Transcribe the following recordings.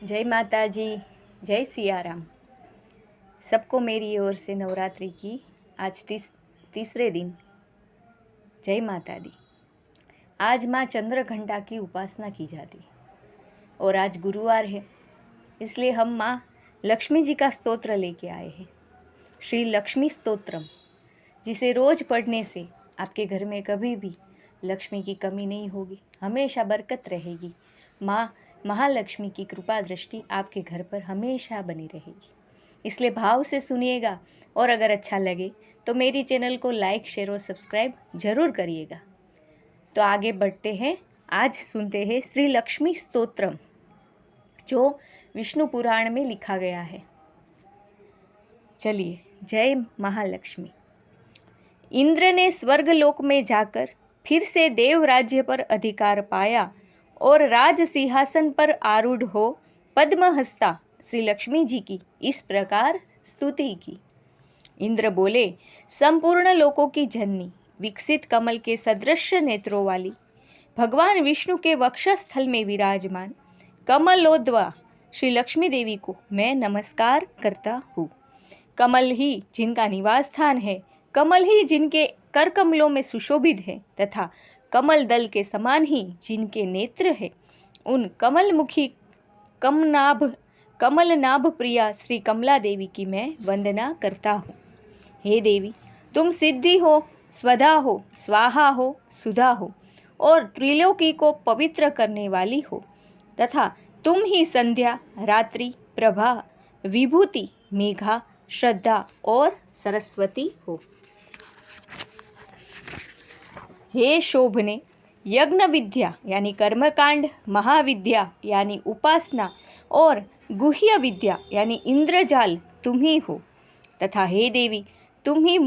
जय माता जी, जय सिया राम। सबको मेरी ओर से नवरात्रि की आज तीसरे दिन जय माता दी। आज माँ चंद्रघंटा की उपासना की जाती और आज गुरुवार है, इसलिए हम माँ लक्ष्मी जी का स्तोत्र लेके आए हैं, श्री लक्ष्मी स्तोत्रम, जिसे रोज पढ़ने से आपके घर में कभी भी लक्ष्मी की कमी नहीं होगी, हमेशा बरकत रहेगी। माँ महालक्ष्मी की कृपा दृष्टि आपके घर पर हमेशा बनी रहेगी। इसलिए भाव से सुनिएगा और अगर अच्छा लगे तो मेरी चैनल को लाइक, शेयर और सब्सक्राइब जरूर करिएगा। तो आगे बढ़ते हैं। आज सुनते हैं श्री लक्ष्मी स्तोत्रम, जो विष्णु पुराण में लिखा गया है। चलिए, जय महालक्ष्मी। इंद्र ने स्वर्गलोक में जाकर फिर से देव राज्य पर अधिकार पाया और राज सिंहासन पर आरूढ़ हो पद्महस्ता श्री लक्ष्मी जी की इस प्रकार स्तुति की। इंद्र बोले, संपूर्ण लोकों की जननी, विकसित कमल के सदृश नेत्रों वाली, भगवान विष्णु के वक्षस्थल में विराजमान कमलोद्भवा श्री लक्ष्मी देवी को मैं नमस्कार करता हूँ। कमल ही जिनका निवास स्थान है, कमल ही जिनके कर कमलों में सुशोभित है तथा कमल दल के समान ही जिनके नेत्र है, उन कमलमुखी कमलनाभ प्रिया श्री कमला देवी की मैं वंदना करता हूँ। हे देवी, तुम सिद्धि हो, स्वधा हो, स्वाहा हो, सुधा हो और त्रिलोकी को पवित्र करने वाली हो तथा तुम ही संध्या, रात्रि, प्रभा, विभूति, मेघा, श्रद्धा और सरस्वती हो। हे शोभने, यज्ञ विद्या यानी कर्मकांड, महाविद्या यानी उपासना और गुह्य विद्या यानी इंद्रजाल तुम ही हो तथा हे देवी, तुम ही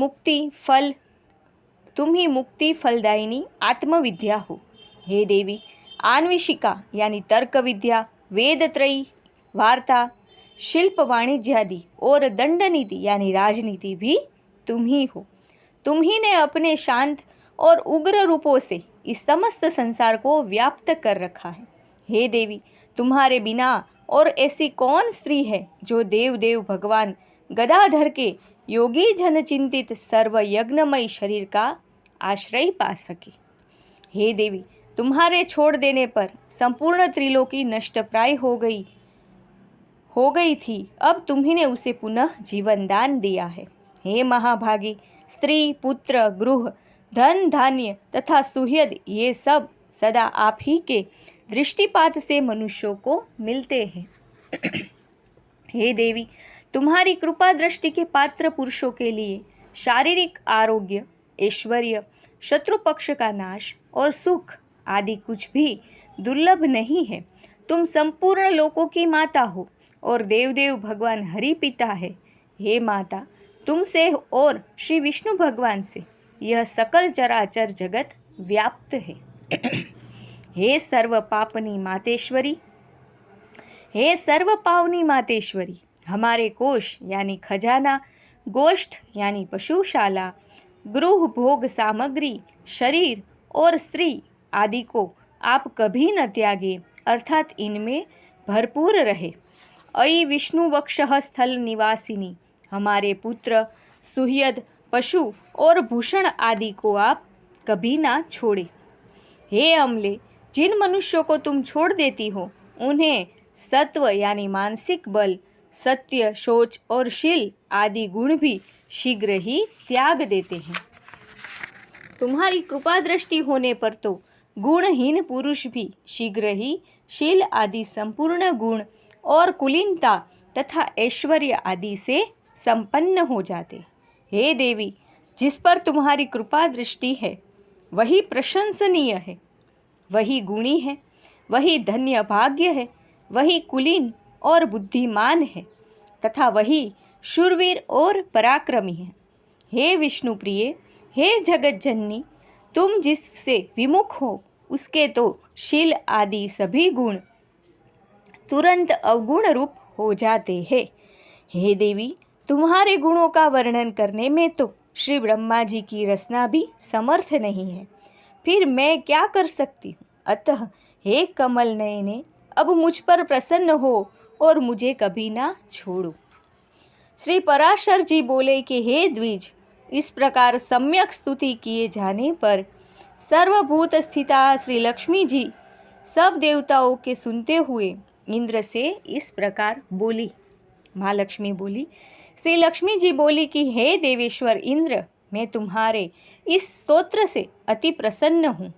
मुक्ति फलदायिनी आत्मविद्या हो। हे देवी, आन्विशिका यानी तर्क विद्या, वेदत्रयी, वार्ता, शिल्प, वाणिज्यादि और दंड नीति यानी राजनीति भी तुम ही हो। तुम ही ने अपने शांत और उग्र रूपों से इस समस्त संसार को व्याप्त कर रखा है। हे देवी, तुम्हारे बिना और ऐसी कौन स्त्री है जो देव भगवान गदाधर के योगी जन चिंतित सर्व यज्ञमय शरीर का आश्रय पा सके। हे देवी, तुम्हारे छोड़ देने पर संपूर्ण त्रिलोकी नष्ट प्राय हो गई थी, अब तुम्ही ने उसे पुनः जीवन दान दिया है। हे महाभागी, स्त्री, पुत्र, गृह, धन, धान्य तथा सुहृद, ये सब सदा आप ही के दृष्टिपात से मनुष्यों को मिलते हैं। हे देवी, तुम्हारी कृपा दृष्टि के पात्र पुरुषों के लिए शारीरिक आरोग्य, ऐश्वर्य, शत्रु पक्ष का नाश और सुख आदि कुछ भी दुर्लभ नहीं है। तुम संपूर्ण लोकों की माता हो और देव भगवान हरि पिता है। हे माता, तुमसे और श्री विष्णु भगवान से यह सकल चराचर जगत व्याप्त है। हे सर्व पावनी मातेश्वरी, हमारे कोश यानी खजाना, गोष्ठ यानी पशुशाला, गृह भोग सामग्री, शरीर और स्त्री आदि को आप कभी न त्यागे, अर्थात इनमें भरपूर रहे। अयि विष्णु वक्षः स्थल निवासिनी, हमारे पुत्र, सुहृद, पशु और भूषण आदि को आप कभी ना छोड़े। हे अमले, जिन मनुष्यों को तुम छोड़ देती हो, उन्हें सत्व यानी मानसिक बल, सत्य, शौच और शील आदि गुण भी शीघ्र ही त्याग देते हैं। तुम्हारी कृपा दृष्टि होने पर तो गुणहीन पुरुष भी शीघ्र ही शील आदि संपूर्ण गुण और कुलीनता तथा ऐश्वर्य आदि से संपन्न हो जाते। हे देवी, जिस पर तुम्हारी कृपा दृष्टि है वही प्रशंसनीय है, वही गुणी है, वही धन्य भाग्य है, वही कुलीन और बुद्धिमान है तथा वही शूरवीर और पराक्रमी है। हे विष्णु प्रिय, हे जगत जननी, तुम जिससे विमुख हो उसके तो शील आदि सभी गुण तुरंत अवगुण रूप हो जाते हैं। हे देवी, तुम्हारे गुणों का वर्णन करने में तो श्री ब्रह्मा जी की रचना भी समर्थ नहीं है, फिर मैं क्या कर सकती हूँ। अतः हे कमल नयने, अब मुझ पर प्रसन्न हो और मुझे कभी ना छोड़ो। श्री पराशर जी बोले कि हे द्विज, इस प्रकार सम्यक स्तुति किए जाने पर सर्वभूत स्थिता श्री लक्ष्मी जी सब देवताओं के सुनते हुए इंद्र से इस प्रकार बोली। माँ लक्ष्मी बोली, श्री लक्ष्मी जी बोली कि हे देवेश्वर इंद्र, मैं तुम्हारे इस स्तोत्र से अति प्रसन्न हूँ।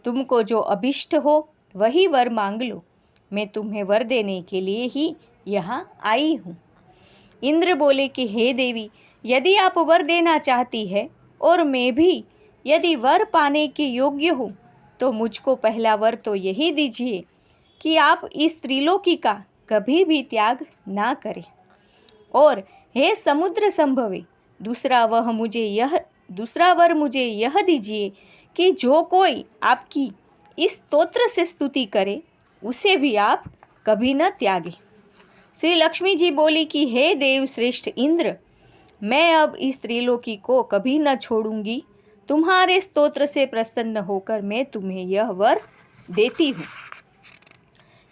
तुमको जो अभिष्ट हो वही वर मांग लो, मैं तुम्हें वर देने के लिए ही यहाँ आई हूँ। इंद्र बोले कि हे देवी, यदि आप वर देना चाहती है और मैं भी यदि वर पाने के योग्य हूँ, तो मुझको पहला वर तो यही दीजिए कि आप इस त्रिलोकी का कभी भी त्याग ना करें। और हे समुद्र संभवे, दूसरा वर मुझे यह दीजिए कि जो कोई आपकी इस स्तोत्र से स्तुति करे उसे भी आप कभी न त्यागे। श्री लक्ष्मी जी बोली कि हे देव श्रेष्ठ इंद्र, मैं अब इस त्रिलोकी को कभी न छोड़ूंगी। तुम्हारे स्तोत्र से प्रसन्न होकर मैं तुम्हें यह वर देती हूँ।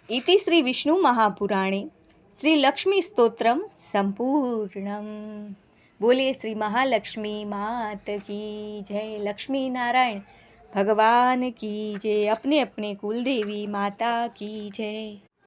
इति श्री विष्णु महापुराणे श्री लक्ष्मी स्तोत्रम संपूर्णम। बोलिए श्री महालक्ष्मी मात की जय। लक्ष्मी नारायण भगवान की जय। अपने अपने कुलदेवी माता की जय।